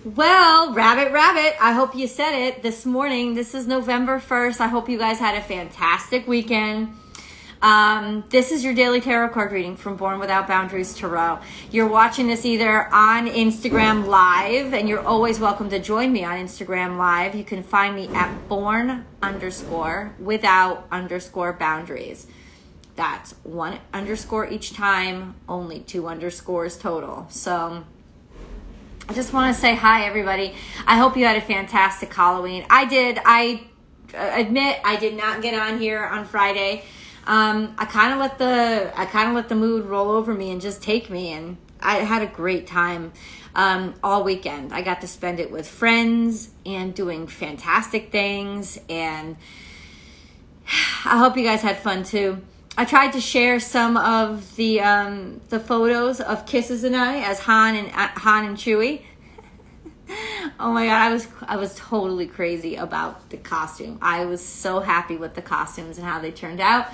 Well, rabbit, I hope you said it this morning. This is November 1st. I hope you guys had a fantastic weekend. This is your daily tarot card reading from Born Without Boundaries Tarot. You're watching this either on Instagram Live, and you're always welcome to join me on Instagram Live. You can find me at born_without_boundaries. That's 1 underscore each time, only 2 underscores total. So I just want to say hi, everybody. I hope you had a fantastic Halloween. I did. I admit I did not get on here on Friday. I kind of let the mood roll over me and just take me, and I had a great time all weekend. I got to spend it with friends and doing fantastic things, and I hope you guys had fun too. I tried to share some of the photos of Kisses and I as Han and Chewie. Oh my God, I was totally crazy about the costume. I was so happy with the costumes and how they turned out.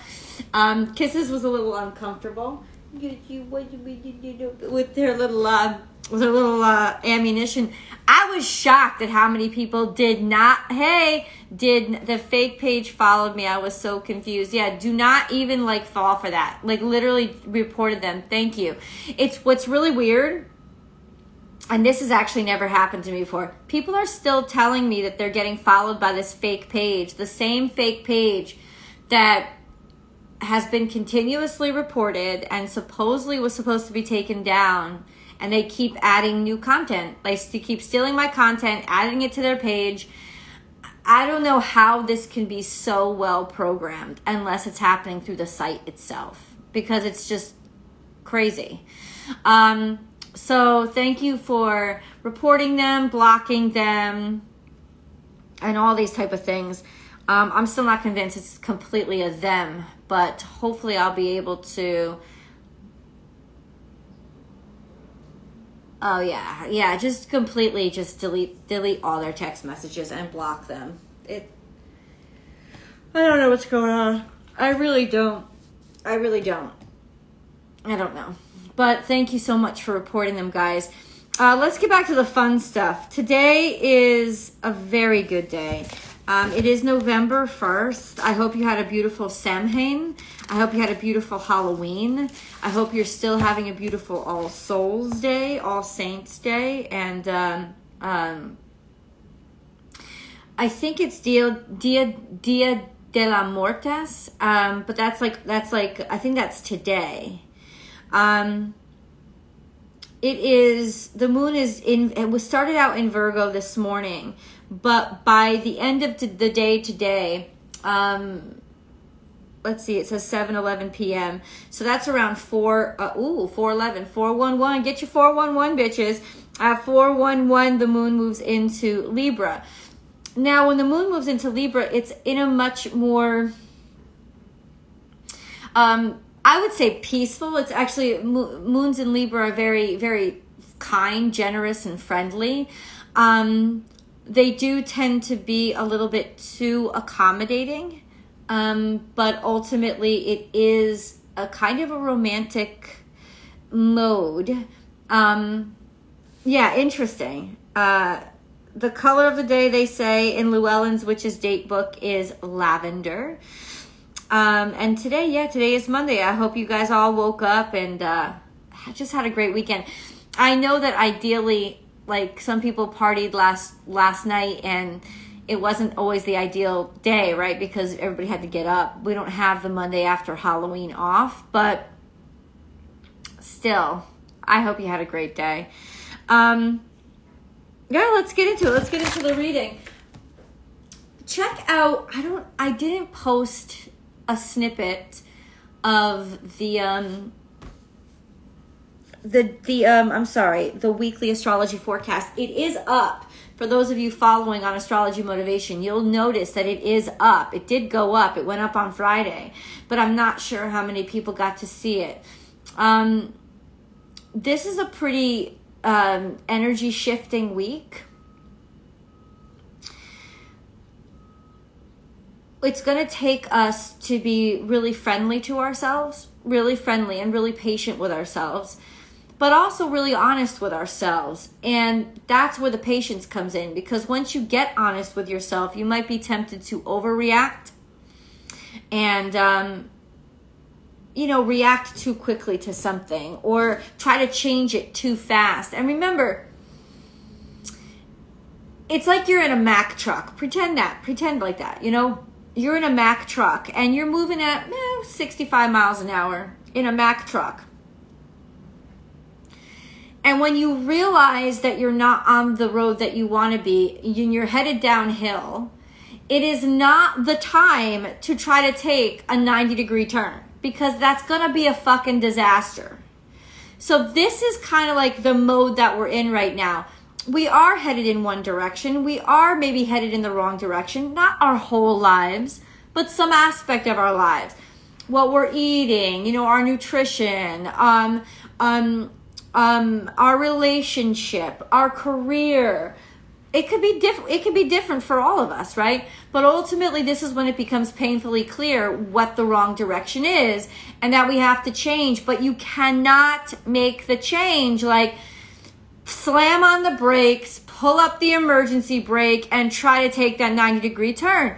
Kisses was a little uncomfortable with their little ammunition. I was shocked at how many people did the fake page followed me. I was so confused. Yeah, do not even fall for that. Literally reported them. Thank you. It's what's really weird. And this has actually never happened to me before. People are still telling me that they're getting followed by this fake page, the same fake page that has been continuously reported and supposedly was supposed to be taken down. And they keep adding new content. They keep stealing my content, adding it to their page. I don't know how this can be so well programmed unless it's happening through the site itself, because it's just crazy. So thank you for reporting them, blocking them, and all these type of things. I'm still not convinced it's completely a them, but hopefully I'll be able to. Oh yeah, just completely delete all their text messages and block them. I don't know what's going on. I really don't. I don't know. But thank you so much for reporting them, guys. Let's get back to the fun stuff. Today is a very good day. It is November 1st. I hope you had a beautiful Samhain. I hope you had a beautiful Halloween. I hope you're still having a beautiful All Souls Day, All Saints Day, and I think it's Dia de la Muertes, but that's like I think that's today. The moon is it was started out in Virgo this morning, but by the end of the day today, let's see, it says 7:11 p.m. So that's around 4:11, 411. Get your 411, bitches. At 4:11, the moon moves into Libra. Now, when the moon moves into Libra, it's in a much more, I would say peaceful. It's actually, moons in Libra are very, very kind, generous, and friendly. They do tend to be a little bit too accommodating. But ultimately it is a kind of a romantic mode. Yeah, interesting. The color of the day, they say in Llewellyn's Witch's Date book, is lavender. And today is Monday. I hope you guys all woke up and just had a great weekend. I know that ideally, some people partied last night, and it wasn't always the ideal day, right? Because everybody had to get up. We don't have the Monday after Halloween off, but still, I hope you had a great day. Yeah, let's get into it. Let's get into the reading. Check out, I didn't post a snippet of the weekly astrology forecast. It is up. For those of you following on Astrology Motivation, you'll notice that it is up. It did go up. It went up on Friday, but I'm not sure how many people got to see it. This is a pretty energy shifting week. It's going to take us to be really friendly to ourselves, really friendly and really patient with ourselves. but also really honest with ourselves. And that's where the patience comes in, because once you get honest with yourself, you might be tempted to overreact and, react too quickly to something or try to change it too fast. And remember, it's like you're in a Mack truck. Pretend like that, You're in a Mack truck and you're moving at 65 miles an hour in a Mack truck. And when you realize that you're not on the road that you want to be and you're headed downhill, it is not the time to try to take a 90-degree turn, because that's going to be a fucking disaster. So this is kind of like the mode that we're in right now. We are headed in one direction. We are maybe headed in the wrong direction. Not our whole lives, but some aspect of our lives. What we're eating, our nutrition, our relationship, our career. It could be different. It could be different for all of us, right? But ultimately, this is when it becomes painfully clear what the wrong direction is and that we have to change. But you cannot make the change like slam on the brakes, pull up the emergency brake, and try to take that 90-degree turn.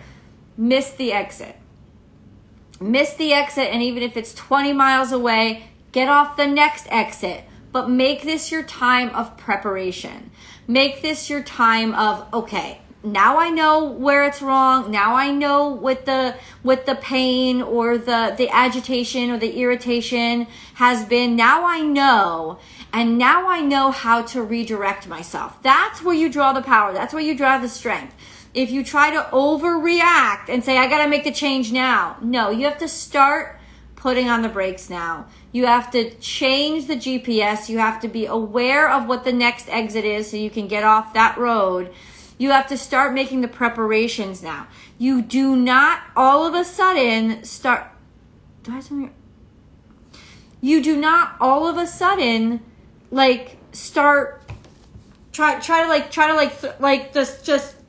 Miss the exit. Miss the exit, and even if it's 20 miles away, get off the next exit. But make this your time of preparation. Make this your time of, okay, now I know where it's wrong. Now I know what the pain or the agitation or the irritation has been. Now I know. And now I know how to redirect myself. That's where you draw the power. That's where you draw the strength. If you try to overreact and say, I got to make the change now. No, you have to start putting on the brakes now. You have to change the GPS. You have to be aware of what the next exit is so you can get off that road. You have to start making the preparations now. You do not all of a sudden start. You do not all of a sudden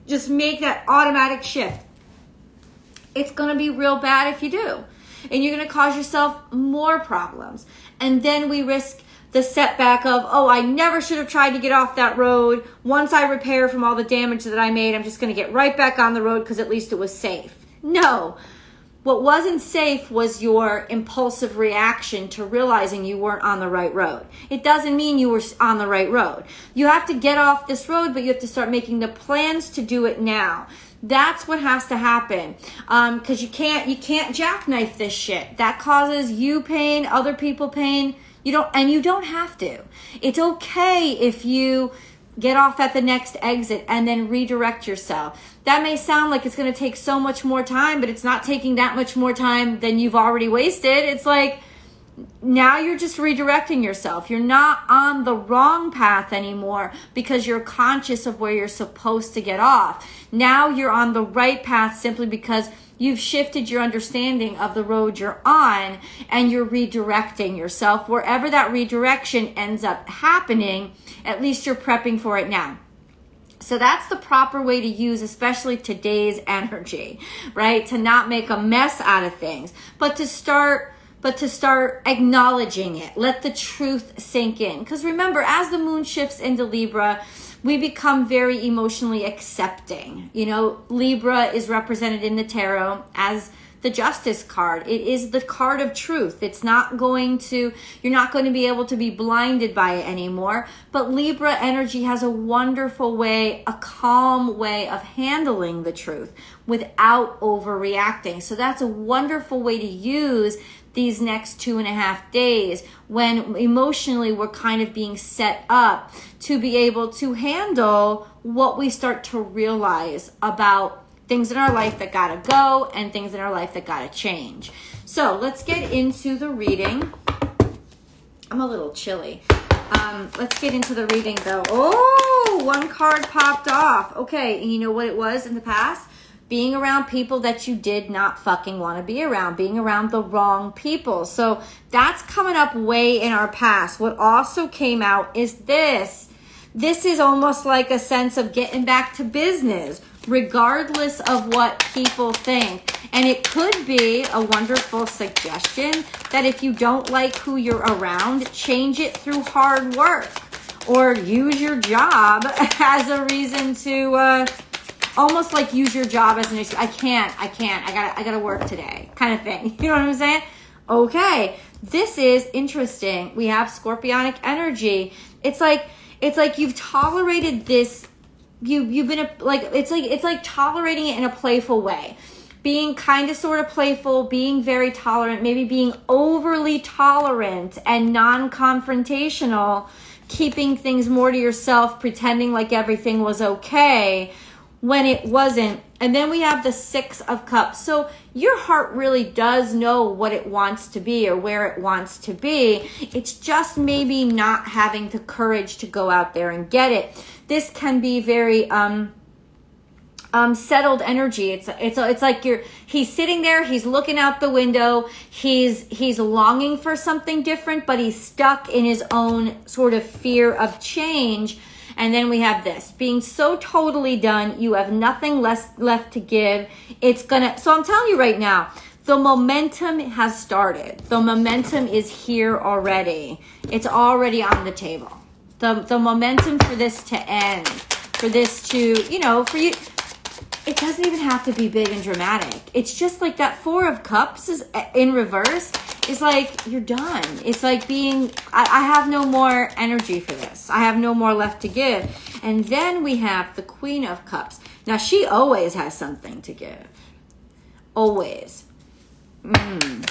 just make that automatic shift. It's going to be real bad if you do. And you're going to cause yourself more problems. And then we risk the setback of, I never should have tried to get off that road. Once I repair from all the damage that I made, I'm just going to get right back on the road because at least it was safe. No. What wasn't safe was your impulsive reaction to realizing you weren't on the right road. It doesn't mean you were on the right road. You have to get off this road, but you have to start making the plans to do it now. That's what has to happen. Because you can't jackknife this shit. That causes you pain, other people pain. You don't have to. It's okay if you get off at the next exit and then redirect yourself. That may sound like it's going to take so much more time, but it's not taking that much more time than you've already wasted. It's like now you're just redirecting yourself. You're not on the wrong path anymore because you're conscious of where you're supposed to get off. Now you're on the right path simply because you've shifted your understanding of the road you're on and you're redirecting yourself. Wherever that redirection ends up happening, at least you're prepping for it now. So that's the proper way to use, especially today's energy, right? To not make a mess out of things, but to start acknowledging it. Let the truth sink in. Because remember, as the moon shifts into Libra, we become very emotionally accepting. Libra is represented in the tarot as the Justice card. It is the card of truth. You're not going to be able to be blinded by it anymore. But Libra energy has a wonderful way, a calm way of handling the truth without overreacting. So that's a wonderful way to use these next 2.5 days when emotionally we're kind of being set up to be able to handle what we start to realize about things in our life that gotta go and things in our life that gotta change. So let's get into the reading. I'm a little chilly. Let's get into the reading though. Oh, one card popped off. Okay, and you know what it was in the past? Being around people that you did not fucking want to be around. Being around the wrong people. So that's coming up way in our past. What also came out is this. This is almost like a sense of getting back to business, regardless of what people think. And it could be a wonderful suggestion that if you don't like who you're around, change it through hard work, or use your job as a reason to almost like use your job as an issue. I gotta work today kind of thing. You know what I'm saying? Okay, this is interesting. We have scorpionic energy. It's like you've tolerated this. You've been it's like tolerating it in a playful way, being kind of sort of playful, being very tolerant, maybe being overly tolerant and non-confrontational, keeping things more to yourself, pretending like everything was okay when it wasn't. And then we have the 6 of Cups. So your heart really does know what it wants to be or where it wants to be. It's just maybe not having the courage to go out there and get it. This can be very settled energy. It's like he's sitting there, he's looking out the window, he's longing for something different, but he's stuck in his own sort of fear of change. And then we have this, being so totally done, you have nothing left to give. So I'm telling you right now, the momentum has started. The momentum is here already. It's already on the table. The momentum for this to end, for this to, for you, it doesn't even have to be big and dramatic. It's just like that 4 of Cups is in reverse. It's like you're done. It's like I have no more energy for this. I have no more left to give. And then we have the Queen of Cups. Now, she always has something to give. Always. And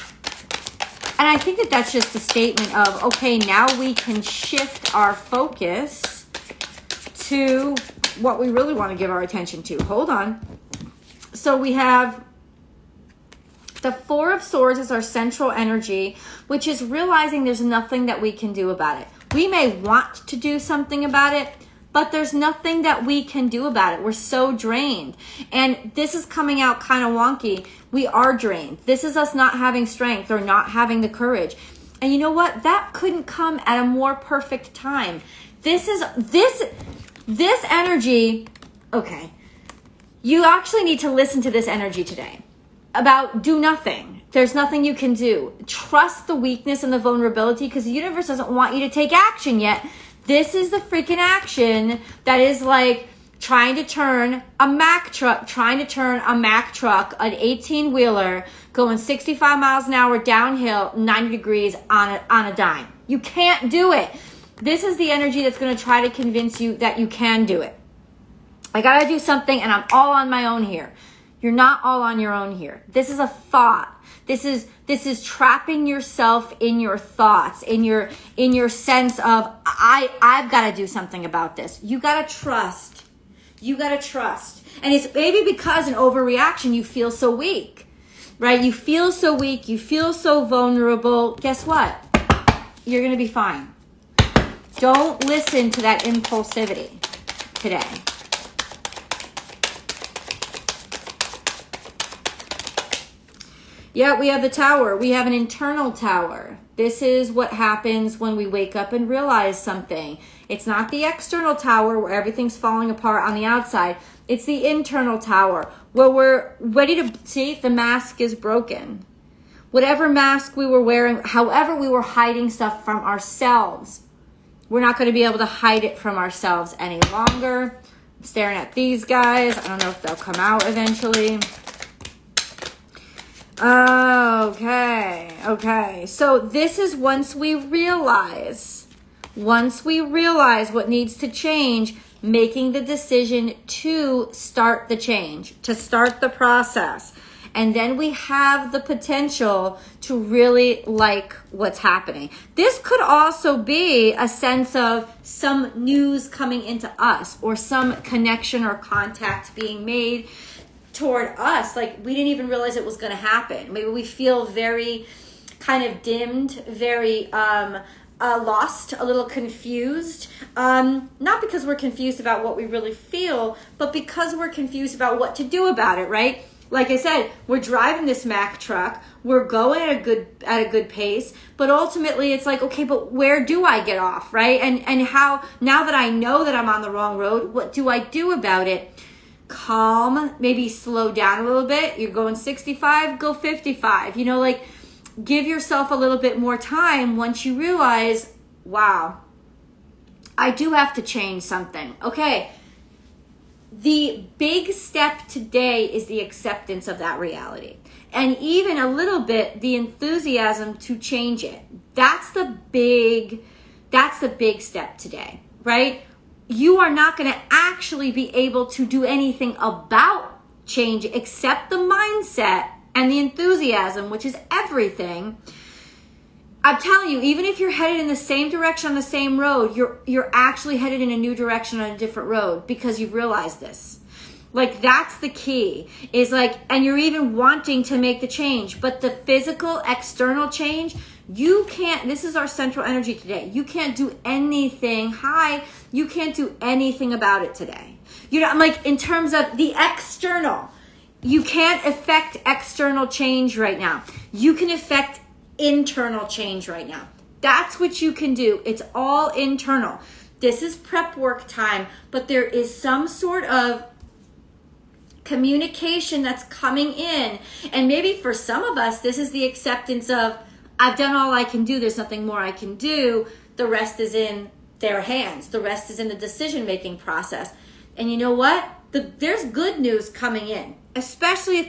I think that that's just a statement of, okay, now we can shift our focus to what we really want to give our attention to. Hold on. So we have the 4 of Swords is our central energy, which is realizing there's nothing that we can do about it. We may want to do something about it, but there's nothing that we can do about it. We're so drained. And this is coming out kind of wonky. We are drained. This is us not having strength or not having the courage. And you know what? That couldn't come at a more perfect time. This energy, okay. You actually need to listen to this energy today about do nothing. There's nothing you can do. Trust the weakness and the vulnerability, because the universe doesn't want you to take action yet. This is the freaking action that is like trying to turn a Mack truck, an 18-wheeler, going 65 miles an hour downhill, 90 degrees on a dime. You can't do it. This is the energy that's going to try to convince you that you can do it. I got to do something, and I'm all on my own here. You're not all on your own here. This is a thought. This is trapping yourself in your thoughts, in your sense of I've got to do something about this. You got to trust. You got to trust. And it's maybe because in overreaction you feel so weak, right? You feel so weak. You feel so vulnerable. Guess what? You're going to be fine. Don't listen to that impulsivity today. Yeah, we have the Tower. We have an internal Tower. This is what happens when we wake up and realize something. It's not the external Tower where everything's falling apart on the outside. It's the internal Tower where we're ready to see the mask is broken. Whatever mask we were wearing, however we were hiding stuff from ourselves, we're not going to be able to hide it from ourselves any longer. I'm staring at these guys. I don't know if they'll come out eventually. Okay. So this is once we realize what needs to change, making the decision to start the change, to start the process. And then we have the potential to really like what's happening. This could also be a sense of some news coming into us or some connection or contact being made toward us. Like we didn't even realize it was going to happen. Maybe we feel very kind of dimmed, very lost, a little confused. Not because we're confused about what we really feel, but because we're confused about what to do about it, right? Like I said, we're driving this Mack truck. We're going at a good pace, but ultimately it's like, okay, but where do I get off, right? And how, now that I know that I'm on the wrong road, what do I do about it? calm, maybe slow down a little bit. You're going 65, go 55. You know, like give yourself a little bit more time once you realize, wow, I do have to change something. Okay. The big step today is the acceptance of that reality. And even a little bit, the enthusiasm to change it. That's the big step today, right? You are not going to actually be able to do anything about change except the mindset and the enthusiasm, which is everything. I'm telling you, even if you're headed in the same direction on the same road, you're actually headed in a new direction on a different road because you've realized this. Like that's the key is like, and you're even wanting to make the change, but the physical external change, you can't, this is our central energy today. You can't do anything. You can't do anything about it today. You know, I'm like in terms of the external, you can't affect external change right now. You can affect internal change right now. That's what you can do. It's all internal. This is prep work time, but there is some sort of communication that's coming in. And maybe for some of us, this is the acceptance of, I've done all I can do. There's nothing more I can do. The rest is in their hands. The rest is in the decision-making process. And you know what? There's good news coming in, especially if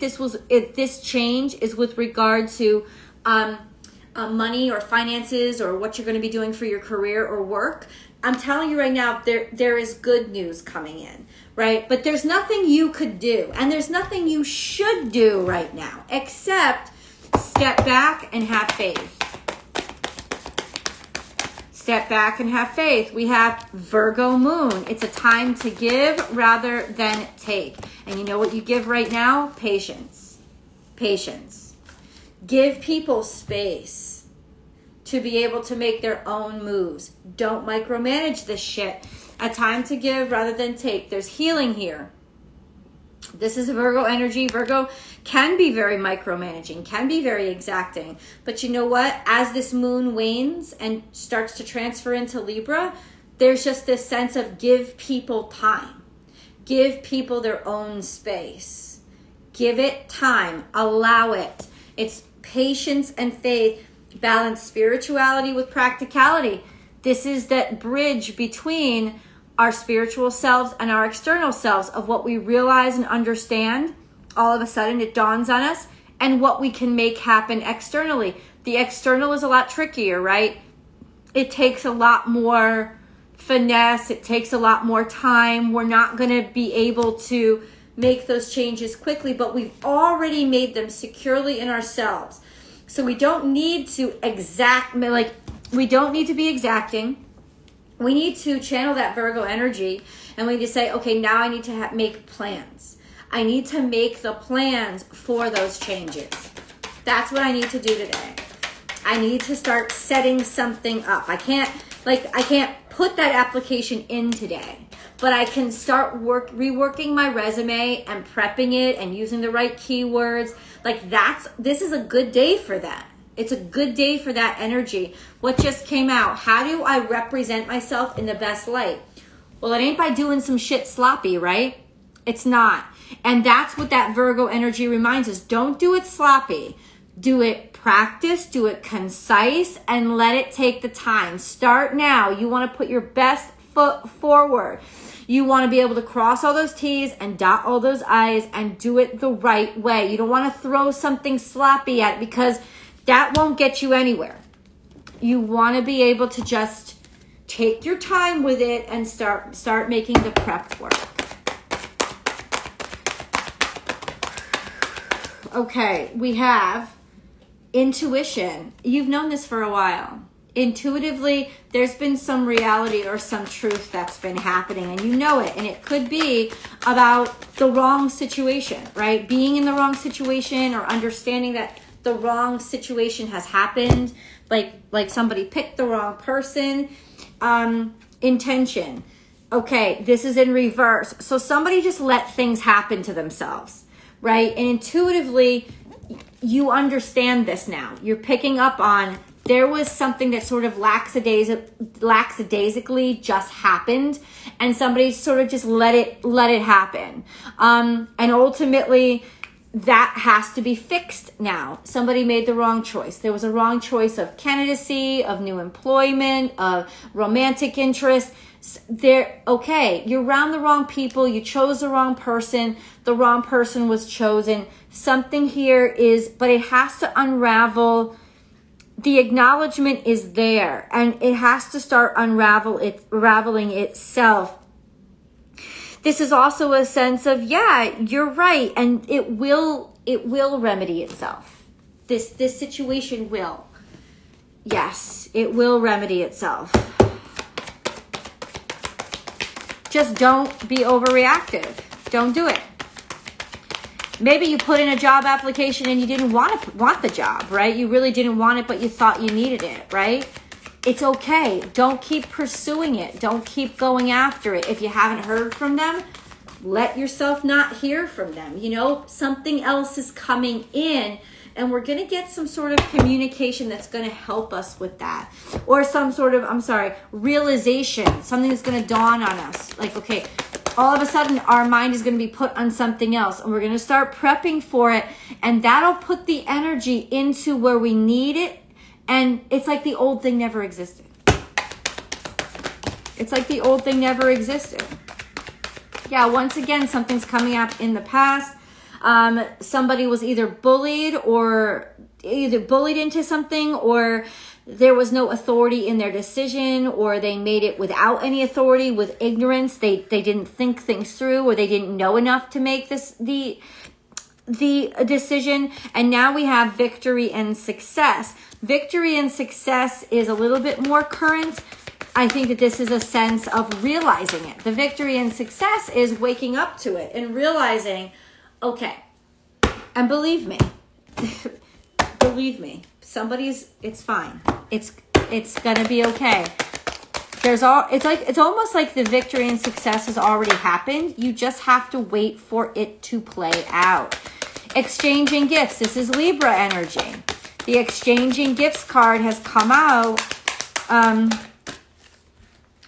this change is with regard to money or finances or what you're going to be doing for your career or work. I'm telling you right now, there is good news coming in, right? But there's nothing you could do, and there's nothing you should do right now, except step back and have faith. Step back and have faith. We have Virgo Moon. It's a time to give rather than take. And you know what you give right now? Patience. Patience. Give people space to be able to make their own moves. Don't micromanage this shit. A time to give rather than take. There's healing here. This is Virgo energy. Virgo can be very micromanaging, can be very exacting. But you know what? As this moon wanes and starts to transfer into Libra, there's just this sense of give people time. Give people their own space. Give it time. Allow it. It's patience and faith. Balance spirituality with practicality. This is that bridge between our spiritual selves and our external selves of what we realize and understand. All of a sudden it dawns on us, and what we can make happen externally. The external is a lot trickier, right? It takes a lot more finesse. It takes a lot more time. We're not going to be able to make those changes quickly, but we've already made them securely in ourselves. So we don't need to we don't need to be exacting. We need to channel that Virgo energy, and we need to say, okay, now I need to make plans. I need to make the plans for those changes. That's what I need to do today. I need to start setting something up. I can't put that application in today, but I can start reworking my resume and prepping it and using the right keywords. This is a good day for that. It's a good day for that energy. What just came out? How do I represent myself in the best light? Well, it ain't by doing some shit sloppy, right? It's not. And that's what that Virgo energy reminds us. Don't do it sloppy. Do it practice, do it concise, and let it take the time. Start now. You want to put your best foot forward. You want to be able to cross all those T's and dot all those I's and do it the right way. You don't want to throw something sloppy at it, because that won't get you anywhere. You want to be able to just take your time with it and start making the prep work. Okay, we have intuition. You've known this for a while. Intuitively, there's been some reality or some truth that's been happening, and you know it. And it could be about the wrong situation, right? Being in the wrong situation, or understanding that the wrong situation has happened, like somebody picked the wrong person. Intention. Okay, this is in reverse. So somebody just let things happen to themselves, right? And intuitively, you understand this now. You're picking up on there was something that sort of lackadaisically just happened, and somebody sort of just let it happen. And ultimately, that has to be fixed now. Somebody made the wrong choice. There was a wrong choice of candidacy, of new employment, of romantic interest. Okay, you're around the wrong people. You chose the wrong person. The wrong person was chosen. Something here is, but it has to unravel. The acknowledgement is there, and it has to start unraveling itself. This is also a sense of, yeah, you're right, and it will remedy itself. This situation will. Yes, it will remedy itself. Just don't be overreactive. Don't do it. Maybe you put in a job application and you didn't want the job, right? You really didn't want it, but you thought you needed it, right? It's okay. Don't keep pursuing it. Don't keep going after it. If you haven't heard from them, let yourself not hear from them. You know, something else is coming in, and we're going to get some sort of communication that's going to help us with that. Or some sort of, realization. Something that's going to dawn on us. Like, okay, all of a sudden our mind is going to be put on something else, and we're going to start prepping for it, and that'll put the energy into where we need it. And it's like the old thing never existed. It's like the old thing never existed. Yeah, once again, something's coming up in the past. Somebody was either bullied into something, or there was no authority in their decision, or they made it without any authority, with ignorance. They didn't think things through, or they didn't know enough to make the decision. And now we have victory and success. Victory and success is a little bit more current. I think that this is a sense of realizing it. The victory and success is waking up to it and realizing, okay, and believe me, it's fine. It's gonna be okay. It's almost like the victory and success has already happened. You just have to wait for it to play out. Exchanging gifts. This is Libra energy. The exchanging gifts card has come out.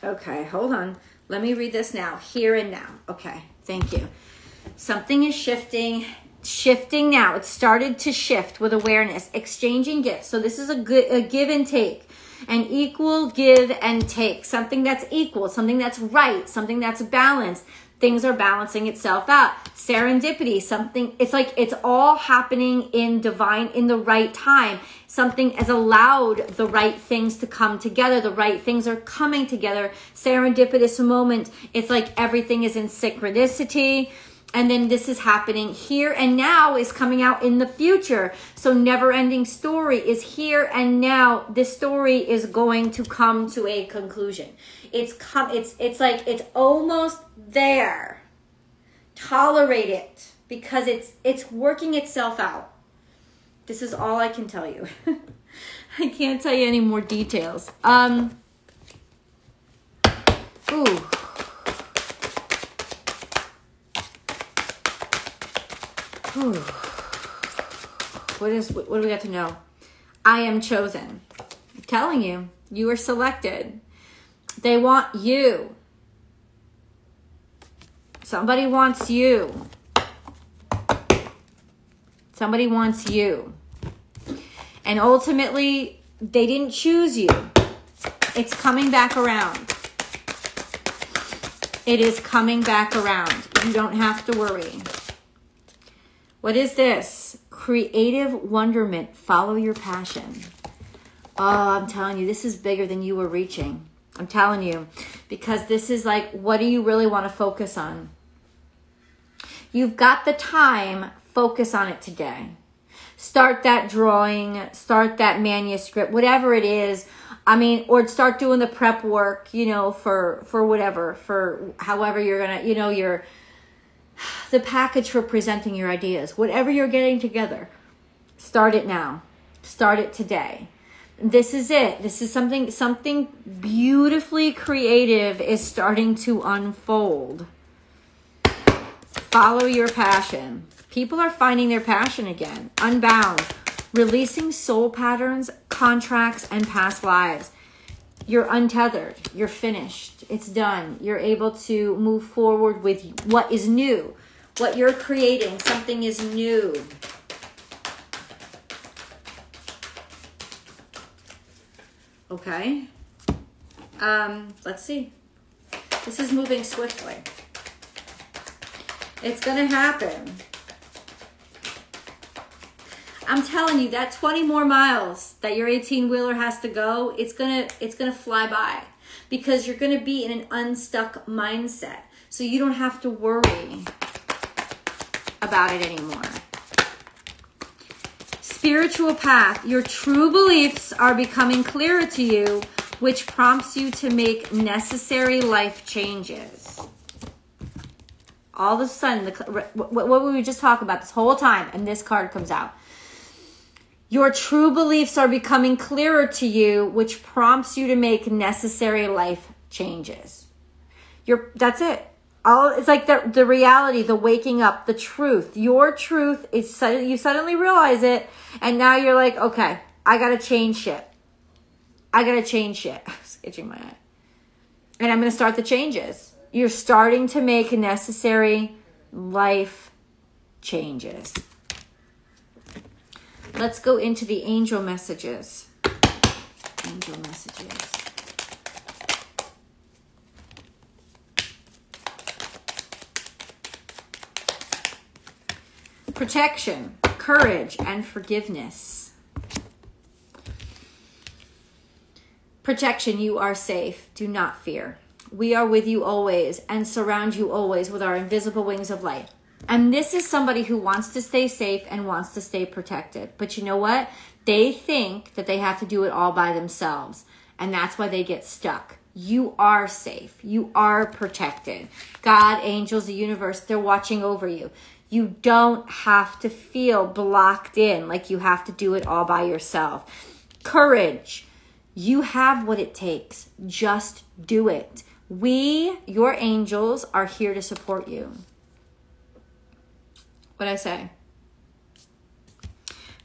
Okay, hold on. Let me read this now. Here and now. Okay, thank you. Something is shifting now. It started to shift with awareness. Exchanging gifts. So this is a give and take. An equal give and take. Something that's equal. Something that's right. Something that's balanced. Things are balancing itself out. Serendipity, something, it's like it's all happening in the right time. Something has allowed the right things to come together. The right things are coming together. Serendipitous moment. It's like everything is in synchronicity. And then this is happening here and now, is coming out in the future. So never ending story is here and now. This story is going to come to a conclusion. It's like it's almost there. Tolerate it, because it's working itself out. This is all I can tell you. I can't tell you any more details. Ooh. What do we got to know? I am chosen. I'm telling you, you are selected. They want you. Somebody wants you. Somebody wants you. And ultimately, they didn't choose you. It's coming back around. It is coming back around. You don't have to worry. What is this? Creative wonderment. Follow your passion. Oh, I'm telling you, this is bigger than you were reaching. I'm telling you. Because this is like, what do you really want to focus on? You've got the time. Focus on it today. Start that drawing. Start that manuscript. Whatever it is. I mean, or start doing the prep work, you know, for whatever. For however you're going to, you know, the package for presenting your ideas. Whatever you're getting together. Start it now. Start it today. This is it. This is something beautifully creative is starting to unfold. Follow your passion. People are finding their passion again. Unbound. Releasing soul patterns contracts, and past lives. You're untethered. You're finished. It's done. You're able to move forward with what is new. What you're creating. Something is new. Okay. Let's see. This is moving swiftly. It's going to happen. I'm telling you, that 20 more miles that your 18-wheeler has to go, it's gonna fly by, because you're gonna be in an unstuck mindset. So you don't have to worry about it anymore. Spiritual path. Your true beliefs are becoming clearer to you, which prompts you to make necessary life changes. All of a sudden, what we just talked about this whole time, and this card comes out. Your true beliefs are becoming clearer to you, which prompts you to make necessary life changes. That's it. It's like the reality, the waking up, the truth. Your truth is you suddenly realize it, and now you're like, okay, I gotta change shit. I gotta change shit. I'm sketching my eye. And I'm gonna start the changes. You're starting to make necessary life changes. Let's go into the angel messages. Angel messages. Protection, courage, and forgiveness. Protection, you are safe. Do not fear. We are with you always and surround you always with our invisible wings of light. And this is somebody who wants to stay safe and wants to stay protected. But you know what? They think that they have to do it all by themselves. And that's why they get stuck. You are safe. You are protected. God, angels, the universe, they're watching over you. You don't have to feel blocked in like you have to do it all by yourself. Courage. You have what it takes. Just do it. We, your angels, are here to support you. What I say?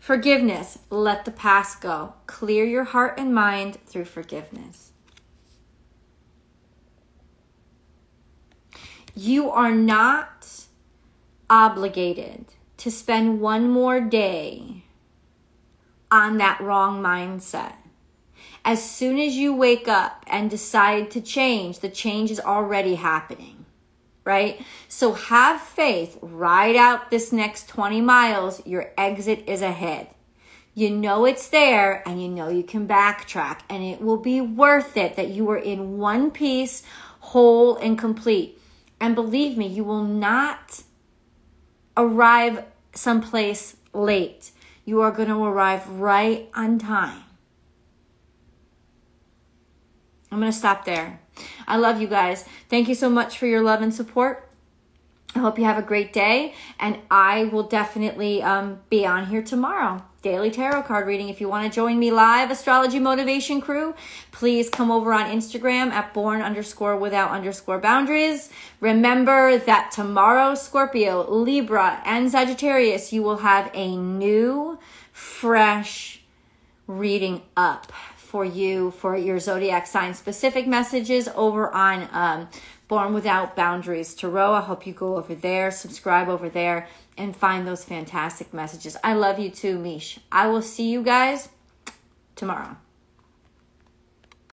Forgiveness. Let the past go. Clear your heart and mind through forgiveness. You are not obligated to spend one more day on that wrong mindset. As soon as you wake up and decide to change, the change is already happening. Right? So have faith. Ride out this next 20 miles. Your exit is ahead. You know it's there, and you know you can backtrack, and it will be worth it that you are in one piece, whole and complete. And believe me, you will not arrive someplace late. You are going to arrive right on time. I'm going to stop there. I love you guys. Thank you so much for your love and support. I hope you have a great day. And I will definitely be on here tomorrow. Daily tarot card reading. If you want to join me live, Astrology Motivation Crew, please come over on Instagram at born_without_boundaries. Remember that tomorrow, Scorpio, Libra, and Sagittarius, you will have a new, fresh reading up for you, for your zodiac sign specific messages over on Born Without Boundaries Tarot. I hope you go over there, subscribe over there, and find those fantastic messages. I love you too, Mish. I will see you guys tomorrow.